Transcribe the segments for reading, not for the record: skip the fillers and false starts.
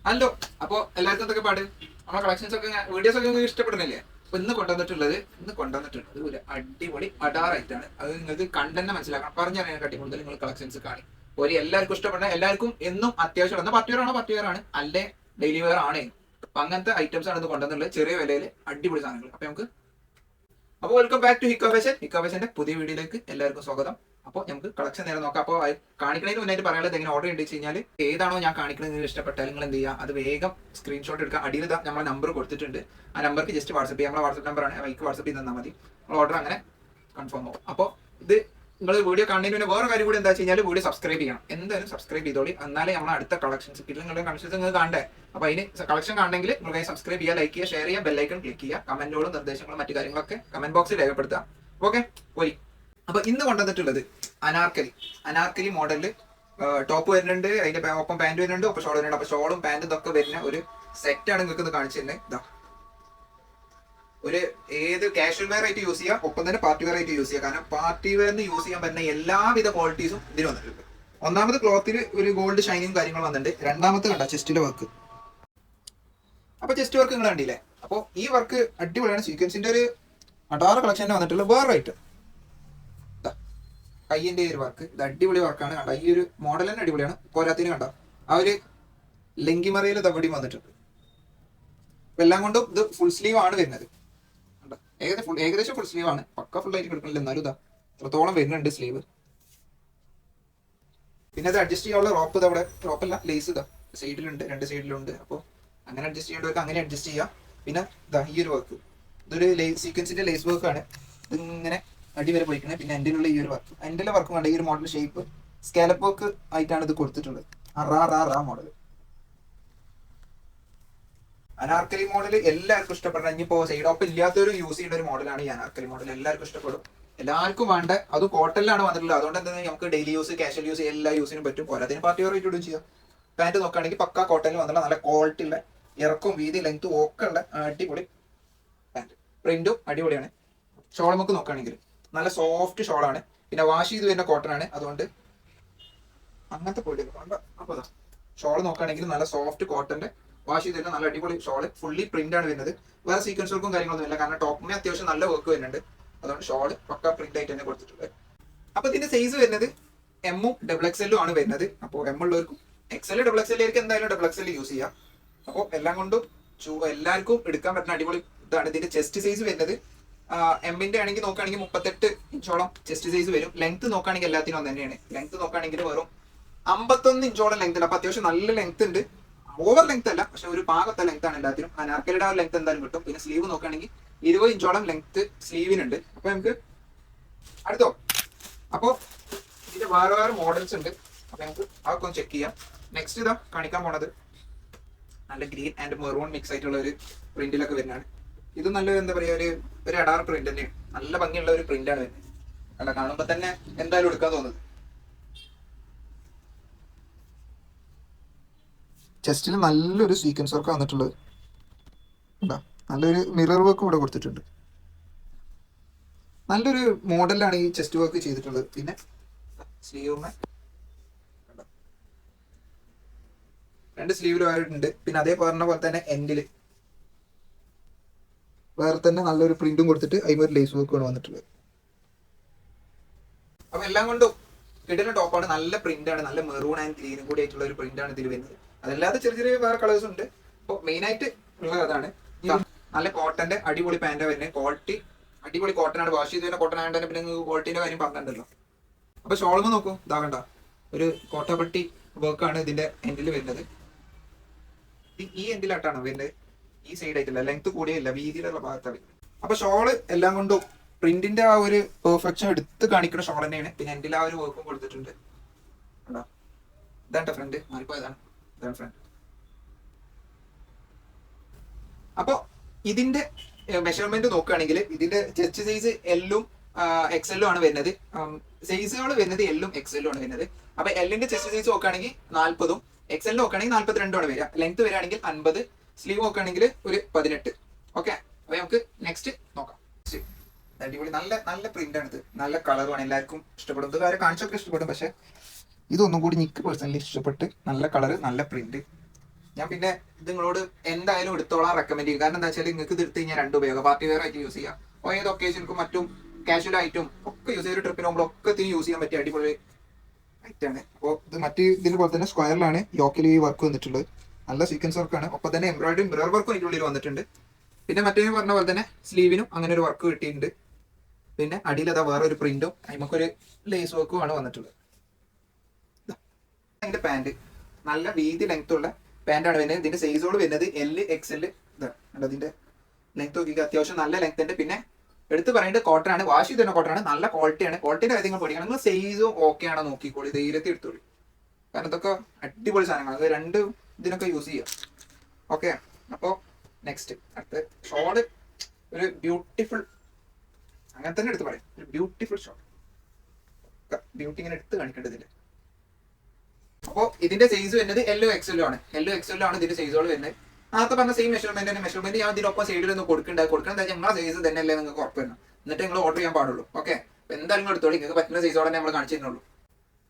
Hello. അപ്പൊ എല്ലാവർക്കും എന്തൊക്കെ പാട്? നമ്മളെ കളക്ഷൻസ് ഒക്കെ വീഡിയോസ് ഒക്കെ നിങ്ങൾക്ക് ഇഷ്ടപ്പെടുന്നില്ലേ? അപ്പൊ ഇന്ന് കൊണ്ടുവന്നിട്ടുള്ളത് ഒരു അടിപൊളി അടാറായിട്ടാണ്. അത് നിങ്ങൾക്ക് കണ്ടന്നെ മനസ്സിലാക്കണം. പറഞ്ഞറിയാൻ കാട്ടി കൂടുതൽ നിങ്ങൾ കളക്ഷൻസ് കാണി. ഒരു എല്ലാവർക്കും ഇഷ്ടപ്പെടുന്ന, എല്ലാവർക്കും എന്നും അത്യാവശ്യം ഉള്ള പർട്ടിവെയർ ആണ് അല്ലെ ഡെയിലി വെയർ ആണ്. അപ്പൊ അങ്ങനത്തെ ഐറ്റംസ് ആണ് ഇന്ന് കൊണ്ടുവന്നിട്ടുള്ളത്. ചെറിയ വിലയിൽ അടിപൊളി സാധനങ്ങൾ. അപ്പോൾ വെൽക്കം ബാക്ക് ടു ഹിക്കോവേഷന്റെ പുതിയ വീഡിയോയിലേക്ക് എല്ലാവർക്കും സ്വാഗതം. അപ്പോൾ നമുക്ക് കളക്ഷൻ നേരെ നോക്കാം. അപ്പോൾ കാണിക്കുന്നതിന് മുന്നായിട്ട് പറയാനുള്ളത് എങ്ങനെ ഓർഡർ ചെയ്ത് കഴിഞ്ഞാൽ ഏതാണോ ഞാൻ കാണിക്കുന്നത് ഇഷ്ടപ്പെട്ടാൽ നിങ്ങൾ എന്ത് ചെയ്യുക, അത് വേഗം സ്ക്രീൻഷോട്ട് എടുക്കുക. അടിയിൽ നമ്മളെ നമ്പർ കൊടുത്തിട്ടുണ്ട്. ആ നമ്പർക്ക് ജസ്റ്റ് വാട്സപ്പ് ചെയ്യാം. നമ്മളെ വാട്സപ്പ് നമ്പറാണ്, അതിലേക്ക് വാട്സപ്പ് ചെയ്ത് തന്നാൽ മതി. നമ്മൾ ഓർഡർ അങ്ങനെ കൺഫേം ആവും. അപ്പോൾ ഇത് നിങ്ങൾ വീഡിയോ കാണുന്നതിന് വേറെ കാര്യം കൂടി എന്താ വെച്ച് കഴിഞ്ഞാൽ വീഡിയോ സബ്സ്ക്രൈബ് ചെയ്യണം. എന്തായാലും സബ്സ്ക്രൈബ് ചെയ്തോളി, എന്നാലേ നമ്മൾ അടുത്ത കളക്ഷൻസ് കിട്ടും. നിങ്ങളുടെ കളക്ഷൻസ് നിങ്ങൾ കാണണ്ടേ? അപ്പോൾ അതിന് കളക്ഷൻ കാണണമെങ്കിൽ നിങ്ങൾ സബ്സ്ക്രൈബ് ചെയ്യുക, ലൈക്ക് ചെയ്യുക, ഷെയർ ചെയ്യുക, ബെല്ലൈക്കൺ ക്ലിക്ക് ചെയ്യുക. കമന്റുകളും നിർദ്ദേശങ്ങളും മറ്റു കാര്യങ്ങളൊക്കെ കമന്റ് ബോക്സിൽ രേഖപ്പെടുത്തുക. ഓക്കെ, പോയി. അപ്പൊ ഇന്ന് കൊണ്ടുവന്നിട്ടുള്ളത് അനാർക്കലി മോഡലിൽ ടോപ്പ് വരുന്നുണ്ട്, അതിന്റെ ഒപ്പം പാന്റ് വരുന്നുണ്ട്, ഒപ്പം ഷോൾ വരുന്നുണ്ട്. അപ്പൊ ഷോളും പാന്റും ഇതൊക്കെ വരുന്ന ഒരു സെറ്റാണ് നിങ്ങൾക്ക് ഇത് കാണിച്ചു തന്നെ. ഇതാ ഒരു ഏത് കാഷ്വൽ വെയർ ആയിട്ട് യൂസ് ചെയ്യാം, ഒപ്പം തന്നെ പാർട്ടി വെയർ ആയിട്ട് യൂസ് ചെയ്യാം. കാരണം പാർട്ടി വെയറിന് യൂസ് ചെയ്യാൻ പറ്റുന്ന എല്ലാവിധ ക്വാളിറ്റീസും ഇതിന് വന്നിട്ടുണ്ട്. ഒന്നാമത് ക്ലോത്തിൽ ഒരു ഗോൾഡ് ഷൈനിങ് കാര്യങ്ങൾ വന്നിട്ടുണ്ട്. രണ്ടാമത്തെ കണ്ട ചെസ്റ്റിലെ വർക്ക്. അപ്പൊ ചെസ്റ്റ് വർക്ക് നിങ്ങൾ കണ്ടില്ലേ? അപ്പോൾ ഈ വർക്ക് അടിപൊളിയാണ്. സീക്വൻസിന്റെ ഒരു 18 കളക്ഷൻ്റെ വന്നിട്ടുള്ള വേറെ ഐറ്റം. കയ്യിന്റെ ഒരു വർക്ക് ഇത് അടിപൊളി വർക്കാണ്. കണ്ട ഈ ഒരു മോഡൽ തന്നെ അടിപൊളിയാണ്. പോരാത്തിന് കണ്ട ആ ഒരു ലെങ്കിമറയിൽ തവടി വന്നിട്ടുണ്ട്. എല്ലാം കൊണ്ടും ഇത് ഫുൾ സ്ലീവ് ആണ് വരുന്നത്. ഏകദേശം ഫുൾ സ്ലീവ് ആണ്. പക്ക ഫുൾ ആയിട്ട് കിടക്കുന്നില്ല, എന്നാലും ഇതാ ഇത്രത്തോളം വരുന്നുണ്ട് സ്ലീവ്. പിന്നെ അത് അഡ്ജസ്റ്റ് ചെയ്യാനുള്ള റോപ്പ് ഇത് അവിടെ, റോപ്പല്ല ലേസ് ഇതാ സൈഡിലുണ്ട്, രണ്ട് സൈഡിലുണ്ട്. അപ്പോൾ അങ്ങനെ അഡ്ജസ്റ്റ് ചെയ്യേണ്ടവർക്ക് അങ്ങനെ അഡ്ജസ്റ്റ് ചെയ്യാം. പിന്നെ ഇതാ ഈ ഒരു വർക്ക്, ഇതൊരു സീക്വൻസിന്റെ ലേസ് വർക്കാണ്. ഇതിങ്ങനെ അടി വരെ പോയിക്കുന്നത്. പിന്നെ എൻ്റെ ഈ ഒരു വർക്ക്, എൻ്റെ വർക്കും കണ്ട ഈ ഒരു മോഡൽ ഷേപ്പ് സ്കാലപ്പ് വർക്ക് ആയിട്ടാണ് ഇത് കൊടുത്തിട്ടുള്ളത്. റാ മോഡൽ അനാർക്കലി മോഡൽ എല്ലാവർക്കും ഇഷ്ടപ്പെടുന്ന, ഇനിയിപ്പോ സൈഡ് ഓപ്പ് ഇല്ലാത്തൊരു യൂസ് ചെയ്യുന്ന ഒരു മോഡലാണ് ഈ അനാർക്കലി മോഡൽ. എല്ലാവർക്കും ഇഷ്ടപ്പെടും, എല്ലാവർക്കും വേണ്ട. അത് കോട്ടണിലാണ് വന്നിട്ടുള്ളത്. അതുകൊണ്ട് എന്താ നമുക്ക് ഡെയിലി യൂസ്, കാഷ്വൽ യൂസ് എല്ലാ യൂസിനും പറ്റും. പോരാത്തിന് പാർട്ടി വെയർ ആയിട്ട് ചെയ്യാം. പാന്റ് നോക്കുകയാണെങ്കിൽ പക്ക കോട്ടണിൽ വന്നിട്ടുള്ള നല്ല ക്വാളിറ്റി ഉള്ള ഇറക്കവും വീതി ലെങ്ത്തും ഒക്കെ ഉള്ള അടിപൊളി പാന്റ്. പ്രിന്റും അടിപൊളിയാണ്. ഷോൾ നമുക്ക് നോക്കുകയാണെങ്കിൽ നല്ല സോഫ്റ്റ് ഷോളാണ്. പിന്നെ വാഷ് ചെയ്ത് വരുന്ന കോട്ടൺ ആണ്. അതുകൊണ്ട് അങ്ങനത്തെ പൊടി അപ്പൊ ഷോൾ നോക്കുകയാണെങ്കിൽ നല്ല സോഫ്റ്റ് കോട്ടന്റെ വാഷ് ചെയ്ത് വരുന്ന നല്ല അടിപൊളി ഷോള്. ഫുള്ളി പ്രിന്റ് ആണ് വരുന്നത്. വേറെ സീക്വൻസ് വർക്കും കാര്യങ്ങളൊന്നും ഇല്ല. കാരണം ടോപ്പിന് അത്യാവശ്യം നല്ല വർക്ക് വരുന്നുണ്ട്. അതുകൊണ്ട് ഷോള് പക്ക പ്രിന്റ് ആയിട്ട് തന്നെ കൊടുത്തിട്ടുണ്ട്. അപ്പൊ ഇതിന്റെ സൈസ് വരുന്നത് എമ്മും XXL ആണ് വരുന്നത്. അപ്പോൾ എം ഉള്ളവർക്കും XL XXL എന്തായാലും XXL യൂസ് ചെയ്യാം. അപ്പോൾ എല്ലാം കൊണ്ടും എല്ലാവർക്കും എടുക്കാൻ പറ്റുന്ന അടിപൊളി ഇതാണ്. ഇതിന്റെ ചെസ്റ്റ് സൈസ് വരുന്നത് എമ്മിന്റെ ആണെങ്കിൽ നോക്കുകയാണെങ്കിൽ 38 ഇഞ്ചോളം ചെസ്റ്റ് സൈസ് വരും. ലെങ്ത് നോക്കുകയാണെങ്കിൽ എല്ലാത്തിനും ഒന്ന് തന്നെയാണ്. ലെങ്ത് നോക്കുകയാണെങ്കിൽ വെറും 51 ഇഞ്ചോളം ലെങ്ത് ഉണ്ട്. അപ്പൊ അത്യാവശ്യം നല്ല ലെങ്ത് ഉണ്ട്. ഓവർ ലെങ്ത് അല്ല, പക്ഷെ ഒരു പാകത്തെ ലെങ്ത് ആണ് എല്ലാത്തിനും. അനാർക്കലിയുടെ ആ ലെങ്ത് എന്തായാലും കിട്ടും. പിന്നെ സ്ലീവ് നോക്കുകയാണെങ്കിൽ 20 ഇഞ്ചോളം ലെങ്ത് സ്ലീവിനുണ്ട്. അപ്പൊ നമുക്ക് അടുത്തോ. അപ്പോൾ ഇതിന്റെ വേറെ മോഡൽസ് ഉണ്ട്. അപ്പൊ നമുക്ക് അതൊക്കെ ഒന്ന് ചെക്ക് ചെയ്യാം. നെക്സ്റ്റ് ഇതാ കാണിക്കാൻ പോണത് നല്ല ഗ്രീൻ ആൻഡ് മെറൂൺ മിക്സ് ആയിട്ടുള്ള ഒരു പ്രിന്റിലൊക്കെ വരുന്നതാണ്. ഇത് നല്ല എന്താ പറയാ, ഒരു അടാർ പ്രിന്റ് തന്നെയാണ്. നല്ല ഭംഗിയുള്ള ഒരു പ്രിന്റ് ആണ് വരുന്നത്. കണ്ട കാണുമ്പോ തന്നെ എന്തായാലും എടുക്കാൻ തോന്നുന്നത്. ചെസ്റ്റിൽ നല്ലൊരു സീക്വൻസ് വർക്ക് വന്നിട്ടുള്ളത്. നല്ലൊരു മിറർ വർക്ക് ഇവിടെ കൊടുത്തിട്ടുണ്ട്. നല്ലൊരു മോഡലാണ് ഈ ചെസ്റ്റ് വർക്ക് ചെയ്തിട്ടുള്ളത്. പിന്നെ സ്ലീവ് രണ്ട് സ്ലീവിലുമായിട്ടുണ്ട്. പിന്നെ അതേ പറഞ്ഞ പോലെ തന്നെ എൻഡില് വേറെ തന്നെ നല്ലൊരു പ്രിന്റും കൊടുത്തിട്ട് അതിന് ഒരു ലേസ് വർക്കാണ് വന്നിട്ടുള്ളത്. അപ്പൊ എല്ലാം കൊണ്ടും കിട്ടുന്ന ടോപ്പാണ്. നല്ല പ്രിന്റ് ആണ്. നല്ല മെറൂൺ ആൻഡ് ഗ്രീനും കൂടി ആയിട്ടുള്ള ഒരു പ്രിന്റ് ആണ് ഇതിൽ വരുന്നത്. അതല്ലാതെ ചെറിയ ചെറിയ വേറെ കളേഴ്സ് ഉണ്ട്. അപ്പോൾ മെയിൻ ആയിട്ട് ഉള്ളത് അതാണ്. നല്ല കോട്ടന്റെ അടിപൊളി പാന്റ് വരുന്നത്. ക്വാളിറ്റി അടിപൊളി കോട്ടൺ ആണ്. വാഷ് ചെയ്ത് വരുന്ന കോട്ടൺ ആയതുകൊണ്ട് തന്നെ പിന്നെ ക്വാളിറ്റിന്റെ കാര്യം പറഞ്ഞിട്ടുണ്ടല്ലോ. അപ്പൊ ഷോൾമ നോക്കൂ, ഇതാകണ്ട ഒരു കോട്ടപ്പട്ടി വർക്കാണ് ഇതിന്റെ എൻഡിൽ വരുന്നത്. ഈ എൻഡിലായിട്ടാണ് വരുന്നത്. ഈ സൈഡ് ആയിട്ടില്ല, ലെങ്ത് കൂടിയില്ല, വീതിയിലുള്ള ഭാഗത്താണ്. അപ്പൊ ഷോള് എല്ലാം കൊണ്ടും പ്രിന്റിന്റെ ആ ഒരു പെർഫെക്ഷൻ എടുത്ത് കാണിക്കുന്ന ഷോൾ തന്നെയാണ്. പിന്നെ എൻഡിൽ ആ ഒരു വർക്കും കൊടുത്തിട്ടുണ്ട്. ഇതാണ് ഫ്രണ്ട്, മാറിപ്പോ ഇതാണ് ഫ്രണ്ട്. അപ്പൊ ഇതിന്റെ മെഷർമെന്റ് നോക്കുകയാണെങ്കിൽ ഇതിന്റെ ചെസ്റ്റ് സൈസ് എല്ലും XL ആണ് വരുന്നത്. സൈസുകൾ വരുന്നത് എല്ലും XL ആണ് വരുന്നത്. അപ്പൊ എല്ലിന്റെ ചെസ്റ്റ് സൈസ് നോക്കുകയാണെങ്കിൽ 40ഉം XL നോക്കുകയാണെങ്കിൽ 42 ആണ് വരിക. ലെങ്ത് വരികയാണെങ്കിൽ 50, സ്ലീവ് നോക്കുകയാണെങ്കിൽ ഒരു 18. ഓക്കെ, അപ്പൊ നമുക്ക് നെക്സ്റ്റ് നോക്കാം. അടിപൊളി നല്ല നല്ല പ്രിന്റ് ആണ് ഇത്. നല്ല കളറുമാണ്. എല്ലാവർക്കും ഇഷ്ടപ്പെടും. ഇത് കാര്യം കാണിച്ചൊക്കെ ഇഷ്ടപ്പെടും. പക്ഷെ ഇതൊന്നും കൂടി എനിക്ക് പേഴ്സണലി ഇഷ്ടപ്പെട്ട്. നല്ല കളറ്, നല്ല പ്രിന്റ്. ഞാൻ പിന്നെ ഇത് നിങ്ങളോട് എന്തായാലും എടുത്തോളാൻ റെക്കമെൻഡ് ചെയ്യും. കാരണം എന്താ വെച്ചാൽ നിങ്ങൾക്ക് ഇത് എടുത്ത് കഴിഞ്ഞാൽ രണ്ട് ഉപയോഗം, പാർട്ടി വെയർ ആയിട്ട് യൂസ് ചെയ്യാം, ഏത് ഒക്കേഷനും മറ്റും കാഷ്വൽ ആയിട്ടും ഒക്കെ യൂസ് ചെയ്ത് ട്രിപ്പിന് പോകുമ്പോൾ ഒക്കെ യൂസ് ചെയ്യാൻ പറ്റിയ അടിപൊളി ഐറ്റാണ്. അപ്പോൾ ഇത് മറ്റ് ഇതിന് പോലെ തന്നെ സ്ക്വയറിലാണ് യോക്കിൽ ഈ വർക്ക് വന്നിട്ടുള്ളത്. നല്ല സീക്വൻസ് വർക്കാണ്. ഒപ്പം തന്നെ എംബ്രോയിഡറി മിറർ വർക്കും അതിൻ്റെ ഉള്ളിൽ വന്നിട്ടുണ്ട്. പിന്നെ മറ്റേ പറഞ്ഞ പോലെ തന്നെ സ്ലീവിനും അങ്ങനെ ഒരു വർക്ക് കിട്ടിയിട്ടുണ്ട്. പിന്നെ അടിയിൽ അതാ വേറെ ഒരു പ്രിന്റും നമുക്കൊരു ലേസ് വർക്കും ആണ് വന്നിട്ടുള്ളത്. അതിന്റെ പാന്റ് നല്ല വീതി ലെങ്ത് ഉള്ള പാന്റാണ് വരുന്നത്. ഇതിന്റെ സൈസോട് വരുന്നത് LXL. ഇതാണ് അതിന്റെ ലെങ്ത് നോക്കി, അത്യാവശ്യം നല്ല ലെങ്ത് ഉണ്ട്. പിന്നെ എടുത്ത് പറയേണ്ടത് കോട്ടൺ ആണ്, വാഷ് ചെയ്ത് തന്നെ കോട്ടൺ ആണ്, നല്ല ക്വാളിറ്റിയാണ്. ക്വാളിറ്റിയുടെ കാര്യങ്ങൾ പഠിക്കണം. നിങ്ങൾ സൈസും ഓക്കെ ആണോ നോക്കിക്കോളി, ധൈര്യത്തിൽ എടുത്തോളി. കാരണം ഇതൊക്കെ അടിപൊളി സാധനങ്ങളാണ്, അത് രണ്ട് ഇതിനൊക്കെ യൂസ് ചെയ്യാം. ഓക്കെ, അപ്പോൾ നെക്സ്റ്റ് അടുത്ത് ഷോള് ഒരു ബ്യൂട്ടിഫുൾ, അങ്ങനെ തന്നെ എടുത്ത് പറയാം, ഒരു ബ്യൂട്ടിഫുൾ ഷോൾ. ബ്യൂട്ടി ഇങ്ങനെ എടുത്ത് കാണിക്കേണ്ടതില്ല. അപ്പോൾ ഇതിന്റെ സൈസ് വരുന്നത് LXL ആണ്. LXL ആണ് ഇതിന്റെ സൈസുകൾ വരുന്നത്. ആദ്യത്തെ പറഞ്ഞ സെയിം മെഷർമെന്റ് ഞാൻ ഇതിനൊപ്പം സൈഡിൽ ഒന്ന് കൊടുക്കേണ്ട നിങ്ങളെ സൈസ് തന്നെ അല്ലേ നിങ്ങൾക്ക് ഉറപ്പ് തന്നെ, എന്നിട്ട് നിങ്ങൾ ഓർഡർ ചെയ്യാൻ പാടുള്ളൂ. ഓക്കെ, എന്തായാലും നിങ്ങൾ എടുത്തോളൂ, നിങ്ങൾക്ക് പറ്റുന്ന സൈസോടെ നമ്മൾ കാണിച്ചു തരുന്നുള്ളൂ.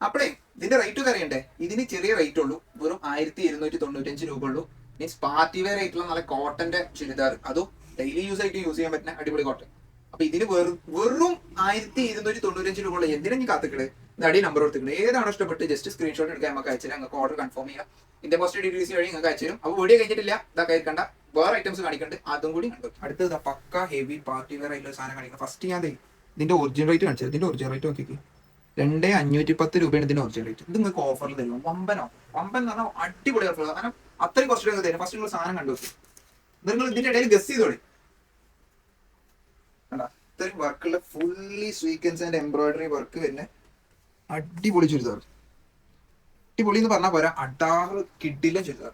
അപ്പോഴേ ഇതിന്റെ റേറ്റ് അറിയണ്ടേ? ഇതിന് ചെറിയ റേറ്റ് ഉള്ളൂ, വെറും 1295 രൂപ ഉള്ളൂ. മീൻസ് പാർട്ടി വെയർ ആയിട്ടുള്ള നല്ല കോട്ടന്റെ ചുരിദാർ, അതും ഡെയിലി യൂസ് ആയിട്ട് യൂസ് ചെയ്യാൻ പറ്റുന്ന അടിപൊളി കോട്ടൺ. അപ്പൊ ഇതിന് വെറും 1295 രൂപ ഉള്ളൂ. എന്തിനാ നീ കാത്തിക്കണേ? അടി നമ്പർ കൊടുത്തിട്ടുണ്ട്. ഏതാണോ ഇഷ്ടപ്പെട്ട് ജസ്റ്റ് സ്ക്രീൻഷോട്ട് എടുക്കാൻ നമുക്ക് അയച്ചു തരാം. നിങ്ങൾക്ക് ഓർഡർ കൺഫേം ചെയ്യാം. ഇന്ത്യ പോസ്റ്റ് DTDC വഴി നിങ്ങൾക്ക് അയച്ചു തരും. അപ്പോൾ വീഡിയോ കഴിഞ്ഞിട്ടില്ല, ഇതൊക്കെ കണ്ട വേറെ ഐറ്റംസ് കാണിക്കുന്നുണ്ട്, അതും കൂടി കണ്ടു. അടുത്തത് പക്ക ഹെവി പാർട്ടി വെയർ ആയിട്ടുള്ള സാധനം കാണിക്കണം. ഫസ്റ്റ് ഞാൻ ഇതിന്റെ ഒറിജിനൽ റേറ്റ് കാണിച്ചത്. ഇതിന്റെ ഒറിജിനൽ റേറ്റ് നോക്കിക്ക് 2510 രൂപയാണ് ഇതിന്റെ ഒറിജിനൽ റേറ്റ്. ഇത് നിങ്ങൾക്ക് ഓഫറിൽ തരും. വമ്പൻ എന്ന് പറഞ്ഞാൽ അടിപൊളി ഓഫർ. കാരണം അത്രയും കുറച്ച് രൂപ തരും. ഫസ്റ്റ് നിങ്ങൾ സാധനം കണ്ടു നോക്കി, നിങ്ങൾ ഇതിന്റെ ഇടയിൽ ഗസ് ചെയ്തോളി. കണ്ടാ ഇത്രയും വർക്കുള്ള fully sequence and embroidery work വരുന്ന അടിപൊളി ചുരിദാർ. അടിപൊളി എന്ന് പറഞ്ഞാൽ പോരാ, അടാറ് കിഡിലെ ചുരിദാർ.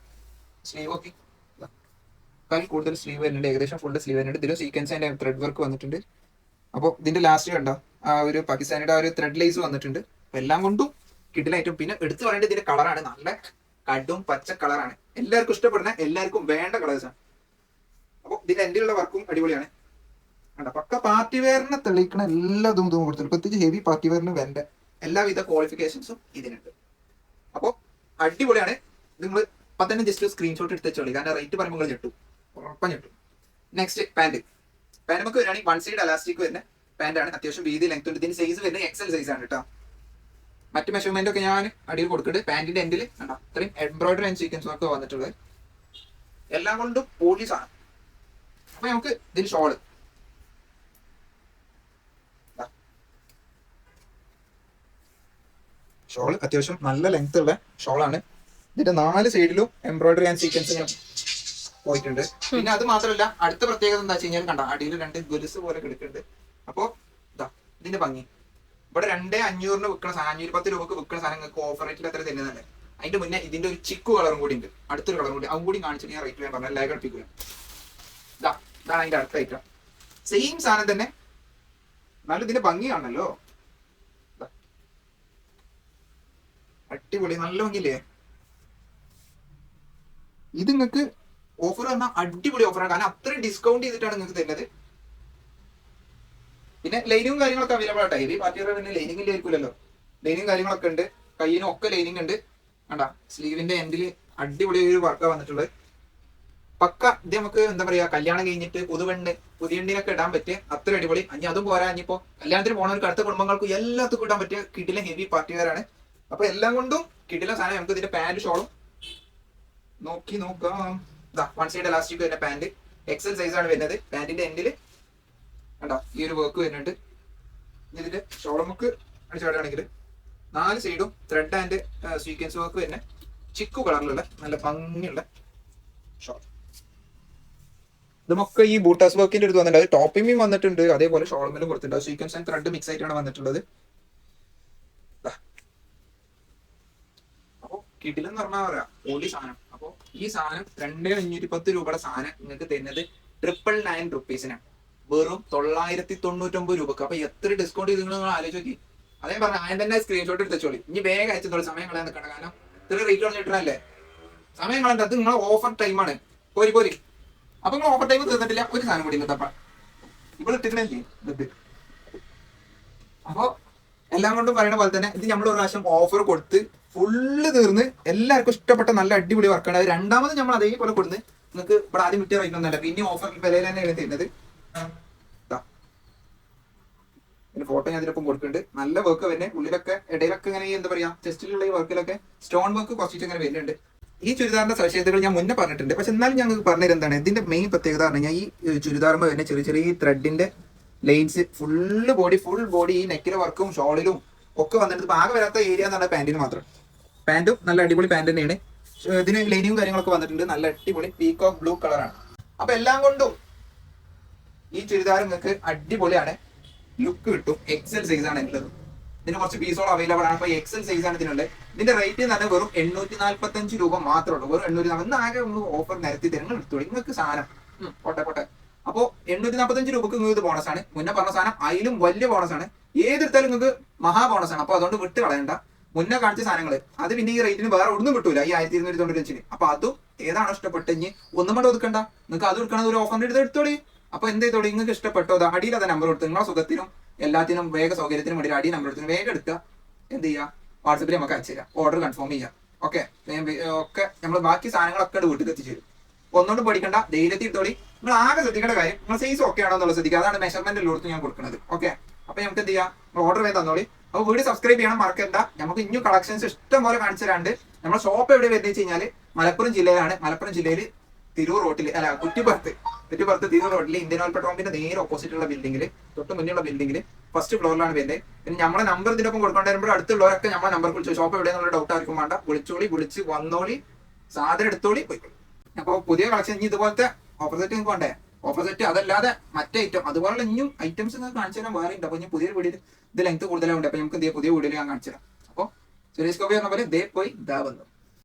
സ്ലീവ് ഓക്കെ, കൂടുതൽ സ്ലീവ് വരുന്നുണ്ട്, ഏകദേശം ഫുൾ സ്ലീവ് വരുന്നുണ്ട്. ഇതിലും സീക്വൻസ് ആൻഡ് ത്രെഡ് വർക്ക് വന്നിട്ടുണ്ട്. അപ്പോൾ ഇതിന്റെ ലാസ്റ്റ് കണ്ട ആ ഒരു പാകിസ്ഥാനിയുടെ ആ ഒരു ത്രെഡ് ലേസ് വന്നിട്ടുണ്ട്. എല്ലാം കൊണ്ടും കിഡിലായിട്ടും. പിന്നെ എടുത്തു പറയേണ്ടത് ഇതിന്റെ കളറാണ്, നല്ല കടും പച്ച കളറാണ്. എല്ലാവർക്കും ഇഷ്ടപ്പെടുന്ന, എല്ലാവർക്കും വേണ്ട കളേഴ്സാണ്. അപ്പോൾ ഇതിന്റെ എൻഡിലുള്ള വർക്കും അടിപൊളിയാണ്. പക്ക പാർട്ടി വെയറിനെ തെളിയിക്കണ എല്ലാ ഇതും കൊടുത്തിട്ടുണ്ട്. പ്രത്യേകിച്ച് ഹെവി പാർട്ടി വെയറിന് വേണ്ട എല്ലാവിധ ക്വാളിഫിക്കേഷൻസും ഇതിനുണ്ട്. അപ്പോൾ അടിപൊളിയാണ്. നിങ്ങൾ ഇപ്പം തന്നെ ജസ്റ്റ് സ്ക്രീൻഷോട്ട് എടുത്ത് വെച്ചോളി, കാരണം റേറ്റ് പറയുമ്പോൾ നിങ്ങൾ ഞെട്ടും, ഉറപ്പം ഞെട്ടും. നെക്സ്റ്റ് പാന്റ് നമുക്ക് വരികയാണെങ്കിൽ 1 സൈഡ് അലാസ്റ്റിക് വരുന്ന പാന്റാണ്. അത്യാവശ്യം വീതി ലെങ്ത് ഉണ്ട്. ഇതിന് സൈസ് വരുന്നത് XL സൈസ് ആണ് കേട്ടോ. മറ്റ് മെഷർമെന്റ് ഒക്കെ ഞാൻ അടിയിൽ കൊടുക്കുന്നുണ്ട്. പാന്റിന്റെ എൻഡിൽ കണ്ടോ അത്രയും എംബ്രോയിഡറി ആൻഡ് സീക്വൻസും ഒക്കെ വന്നിട്ടുള്ളത്. എല്ലാം കൊണ്ടും പോളീസ് ആണ്. അപ്പൊ നമുക്ക് ഇതിന് ഷോള്, ഷോൾ അത്യാവശ്യം നല്ല ലെങ്ത് ഉള്ള ഷോളാണ്. ഇതിന്റെ 4 സൈഡിലും എംബ്രോയിഡറി ആൻഡ് സീക്വൻസ് ഞാൻ പോയിട്ടുണ്ട്. പിന്നെ അത് മാത്രമല്ല, അടുത്ത പ്രത്യേകത എന്താ വെച്ച് കഴിഞ്ഞാൽ കണ്ട അടിയിൽ 2 ഗുലുസ് പോലെ കിടക്കുന്നുണ്ട്. അപ്പോ ഇതാ ഇതിന്റെ ഭംഗി. ഇവിടെ 2500 വിൽക്കുന്ന സാധനം, 510 രൂപക്ക് വിൽക്കുന്ന സാധനം നിങ്ങൾക്ക് ഓഫർ റേറ്റിൽ എത്ര തരുന്നതല്ലേ. അതിന്റെ മുന്നേ ഇതിന്റെ ഒരു ചിക്കു കളറും കൂടി ഉണ്ട്, അടുത്തൊരു കളറും കൂടി, അതും കൂടി കാണിച്ചിട്ട് ഞാൻ റേറ്റ് ഞാൻ പറഞ്ഞാൽ ലാഗ് അടുപ്പിക്കുക. ഇതാണ് അതിന്റെ അടുത്ത ഐറ്റം. സെയിം സാധനം തന്നെ, എന്നാലും ഇതിന്റെ ഭംഗി കാണണല്ലോ. അടിപൊളി, നല്ല ഭംഗിയില്ലേ. ഇത് നിങ്ങൾക്ക് ഓഫർ പറഞ്ഞാൽ അടിപൊളി ഓഫറാണ്, കാരണം അത്രയും ഡിസ്കൗണ്ട് ചെയ്തിട്ടാണ് നിങ്ങൾക്ക് തരുന്നത്. പിന്നെ ലൈനിങ്ങും കാര്യങ്ങളൊക്കെ അവൈലബിൾ ആട്ടോ. ഹെവി പാർട്ടി വെയർ പിന്നെ ലൈനിങ് ഇല്ലായിരിക്കുമല്ലോ, ലൈനിങ് കാര്യങ്ങളൊക്കെ ഉണ്ട്. കയ്യിനും ഒക്കെ ലൈനിങ് ഉണ്ട്. കണ്ടാ സ്ലീവിന്റെ എൻഡിൽ അടിപൊളി ഒരു വർക്കാണ് വന്നിട്ടുള്ളത്. പക്ക ഇത് നമുക്ക് എന്താ പറയാ, കല്യാണം കഴിഞ്ഞിട്ട് പുതിയണ്ണിനൊക്കെ ഇടാൻ പറ്റിയ അത്ര അടിപൊളി. ഇനി അതും പോരാ, ഇനിയിപ്പോ കല്യാണത്തിന് പോണവർക്ക് അടുത്ത കുടുംബങ്ങൾക്കും എല്ലാത്തും ഇടാൻ പറ്റിയ കിടിലൻ ഹെവി പാർട്ടി വെയർ ആണ്. അപ്പൊ എല്ലാം കൊണ്ടും കിടിലൻ സാധനം. നമുക്ക് ഇതിന്റെ പാന്റ് ഷോളും നോക്കാം. 1 സൈഡ് എലാസ്റ്റിക് വരുന്ന പാന്റ് XL സൈസ് ആണ് വരുന്നത്. പാന്റിന്റെ എൻഡില് കണ്ടോ ഈ ഒരു വർക്ക് വരുന്നുണ്ട്. ഇതിന്റെ ഷോൾ നമുക്ക് അടിച്ചാടുകയാണെങ്കിൽ 4 സൈഡും ത്രെഡ് ആൻഡ് സീക്വൻസ് വർക്ക് വരുന്ന ചിക്കു കളറിലുള്ള നല്ല ഭംഗിയുള്ള ഷോൾ. ഇതൊക്കെ ഈ ബൂട്ടാസ് വർക്കിന്റെ അടുത്ത് വന്നിട്ടുണ്ട്. അത് ടോപ്പിംഗും വന്നിട്ടുണ്ട്, അതേപോലെ ഷോൾമേലും കൊടുത്തിട്ടുണ്ട്. സീക്വൻസ് ആൻഡ് ത്രെഡ് മിക്സ് ആയിട്ടാണ് വന്നിട്ടുള്ളത്. അപ്പൊ കിടിലെന്ന് പറഞ്ഞാൽ പറയാം ഓലി സാധനം. അപ്പൊ ഈ സാധനം 2510 രൂപയുടെ സാധനം നിങ്ങൾക്ക് തരുന്നത് 999 റുപ്പീസിനാണ്, വെറും 999 രൂപക്ക്. അപ്പൊ എത്ര ഡിസ്കൗണ്ട് ചെയ്ത് നിങ്ങൾ ആലോചിച്ച് നോക്കി. അതേ പറഞ്ഞ ആദ്യം തന്നെ സ്ക്രീൻഷോട്ട് എടുത്ത് വെച്ചോളി. ഇനി വേഗം അയച്ചോളി, സമയം കളയാൻ നിൽക്കണ്ട. കാരണം ഇത്ര റേറ്റ് കളഞ്ഞിട്ടല്ലേ, സമയം കളയണ്ട. അത് നിങ്ങളെ ഓഫർ ടൈമാണ്. പോരി അപ്പൊ നിങ്ങൾ ഓഫർ ടൈം തീർന്നിട്ടില്ല. ഒരു സാധനം കൂടി ഇന്നത്തെ ഇവിടെ ഇട്ടിട്ടുണ്ടെങ്കിൽ. അപ്പൊ എല്ലാം കൊണ്ടും പറയുന്ന പോലെ തന്നെ ഇത് നമ്മൾ ഒരു പ്രാവശ്യം ഓഫർ കൊടുത്ത് ഫുള്ള് തീർന്ന് എല്ലാവർക്കും ഇഷ്ടപ്പെട്ട നല്ല അടിപൊളി വർക്കാണ്. അത് രണ്ടാമത് നമ്മൾ അതേപോലെ കൊടുന്ന് നിങ്ങൾക്ക് ഇവിടെ ആദ്യം വിട്ട് റേറ്റൊന്നുമല്ല, പിന്നെ ഓഫർ വിലയിൽ തന്നെയാണ് തരുന്നത്. പിന്നെ ഫോട്ടോ ഞാൻ ഇതിനൊപ്പം കൊടുക്കുന്നുണ്ട്. നല്ല വർക്ക് തന്നെ ഉള്ളിലൊക്കെ ഇടയിലൊക്കെ ഇങ്ങനെ എന്താ പറയാ ചെസ്റ്റിലുള്ള ഈ വർക്കിലൊക്കെ സ്റ്റോൺ വർക്ക് കുറച്ചിട്ട് ഇങ്ങനെ വരുന്നുണ്ട്. ഈ ചുരിദാറിന്റെ സവിശേഷതകൾ ഞാൻ മുന്നേ പറഞ്ഞിട്ടുണ്ട്, പക്ഷെ എന്നാലും ഞങ്ങൾക്ക് പറഞ്ഞത് എന്താണ് ഇതിന്റെ മെയിൻ പ്രത്യേകത പറഞ്ഞു കഴിഞ്ഞാൽ ഈ ചുരിദാറുമ്പോൾ തന്നെ ചെറിയ ചെറിയ ത്രെഡിന്റെ ലൈൻസ് ഫുൾ ബോഡി ഈ നെക്കിലെ വർക്കും ഷോളിലും ഒക്കെ വന്നിട്ട് ആകെ വരാത്ത ഏരിയ എന്ന് പറഞ്ഞാൽ പാന്റിന് മാത്രം. പാന്റും നല്ല അടിപൊളി പാന്റ് തന്നെയാണ്. ഇതിന് ലൈനിങ്ങും കാര്യങ്ങളൊക്കെ വന്നിട്ടുണ്ട്. നല്ല അടിപൊളി പീകോക്ക് ബ്ലൂ കളറാണ്. അപ്പൊ എല്ലാം കൊണ്ടും ഈ ചുരിദാർ നിങ്ങൾക്ക് അടിപൊളിയാണ്, ലുക്ക് കിട്ടും. എക്സൽ സൈസ് ആണ് ഉള്ളത്. ഇതിന് കുറച്ച് പീസുകൾ അവൈലബിൾ ആണ്. അപ്പൊ എക്സൽ സൈസ് ആണ് ഇതിനുള്ളത്. ഇതിന്റെ റേറ്റ് എന്ന് പറഞ്ഞാൽ വെറും 845 രൂപ മാത്രമേ ഉള്ളൂ. വെറും 840. ഇന്ന് ആകെ ഒന്ന് ഓഫർ നിരത്തി തരുന്ന എടുത്തോളൂ നിങ്ങൾക്ക് സാധനം. പോട്ടെ. അപ്പോ 845 രൂപക്ക് നിങ്ങൾക്ക് ബോണസ് ആണ്. മുന്നേ പറഞ്ഞ സാധനം അതിലും വലിയ ബോണസ് ആണ്. ഏതെടുത്താലും നിങ്ങൾക്ക് മഹാ ബോണസ് ആണ്. അപ്പൊ അതുകൊണ്ട് വിട്ട് കളയണ്ട. മുന്നേ കാണിച്ച സാധനങ്ങൾ അത് പിന്നെ ഈ റേറ്റിന് വേറെ ഒന്നും കിട്ടൂല ഈ 1295. അപ്പൊ അതും ഏതാണോ ഇഷ്ടപ്പെട്ടെങ്കിൽ ഒന്നും കൂടെ ഒതുക്കണ്ട, നിങ്ങൾക്ക് അത് എടുക്കണത് ഒരു ഓഫറിന്റെ എടുത്ത് എടുത്തോളി. അപ്പൊ എന്ത് ചെയ്തോളി, നിങ്ങൾക്ക് ഇഷ്ടപ്പെട്ടോ അടിയിൽ അതെ നമ്പർ കൊടുത്ത് നിങ്ങളെ സുഖത്തിനും എല്ലാത്തിനും വേഗ സൗകര്യത്തിനും വേണ്ടി അടി നമ്പർ എടുത്ത് വേഗം എടുക്കുക. എന്ത് ചെയ്യുക, വാട്സപ്പിൽ നമുക്ക് അയച്ചു തരാം, ഓർഡർ കൺഫേം ചെയ്യാം. ഓക്കെ ഒക്കെ നമ്മൾ ബാക്കി സാധനങ്ങളൊക്കെ വീട്ടിൽ എത്തിച്ചു തരും. ഒന്നുകൊണ്ടും പഠിക്കണ്ട, ധൈര്യത്തിൽ എടുത്തോളി. നിങ്ങൾ ആകെ ശ്രദ്ധിക്കേണ്ട കാര്യം നിങ്ങൾ സൈസ് ഒക്കെ ആണോ എന്നുള്ളത് ശ്രദ്ധിക്കുക. അതാണ് മെഷർമെന്റ് ഉള്ളടത്ത് ഞാൻ കൊടുക്കുന്നത്. ഓക്കെ, അപ്പൊ നമുക്ക് എന്ത് ചെയ്യാം, ഓർഡർ വേഗം തന്നോളി. അപ്പൊ വീഡിയോ സബ്സ്ക്രൈബ് ചെയ്യണം മറക്കണ്ട. നമുക്ക് ഇനിയും കളക്ഷൻസ് ഇഷ്ടം പോലെ കാണിച്ചു തരാണ്ട്. നമ്മുടെ ഷോപ്പ് എവിടെ വരുന്നത് വെച്ച് കഴിഞ്ഞാൽ മലപ്പുറം ജില്ലയിലാണ്. മലപ്പുറം ജില്ലയിൽ തിരൂർ റോട്ടിൽ അല്ല കുറ്റിപ്പുറത്ത് തിരൂർ റോട്ടിൽ ഇന്ത്യൻ ഓയിൽ പെട്രോൾ പമ്പിന്റെ നേരെ ഓപ്പോസിറ്റ് ഉള്ള ബിൽഡിംഗിൽ തൊട്ട് മുന്നിലുള്ള ബിൽഡിംഗിൽ ഫസ്റ്റ് ഫ്ലോറിലാണ് വരുന്നത്. പിന്നെ നമ്മുടെ നമ്പർ ഇതിനൊപ്പം കൊടുക്കേണ്ടി വരുമ്പോൾ അടുത്തുള്ളവരൊക്കെ നമ്മുടെ നമ്പർ വിളിച്ചു ഷോപ്പ് എവിടെയെന്നുള്ള ഡൗട്ട് ആർക്കും വേണ്ട, വിളിച്ച് വന്നോളി, സാധനം എടുത്തോളി, പോയിക്കോളി. അപ്പോൾ പുതിയ കളക്ഷൻ ഇനി ഇതുപോലത്തെ ഓഫർ സെറ്റ് നിങ്ങൾക്ക് വേണ്ടേ, ഓഫർ സെറ്റ് അതല്ലാതെ മറ്റേ ഐറ്റം അതുപോലുള്ള ഇനിയും ഐറ്റംസ് നിങ്ങൾക്ക് കാണിച്ചു തരാൻ വേറെ ഉണ്ട്. അപ്പോൾ ഇനി പുതിയൊരു വീഡിയോയിൽ ഇത് ലെങ്ത് കൂടുതലുണ്ട്. അപ്പോൾ നമുക്ക് പുതിയ വീഡിയോയിൽ ഞാൻ കാണിച്ചു തരാം. അപ്പോൾ സുരേഷ് ഗോപി പറഞ്ഞ പോലെ ദേ പോയി ദാ വന്നു.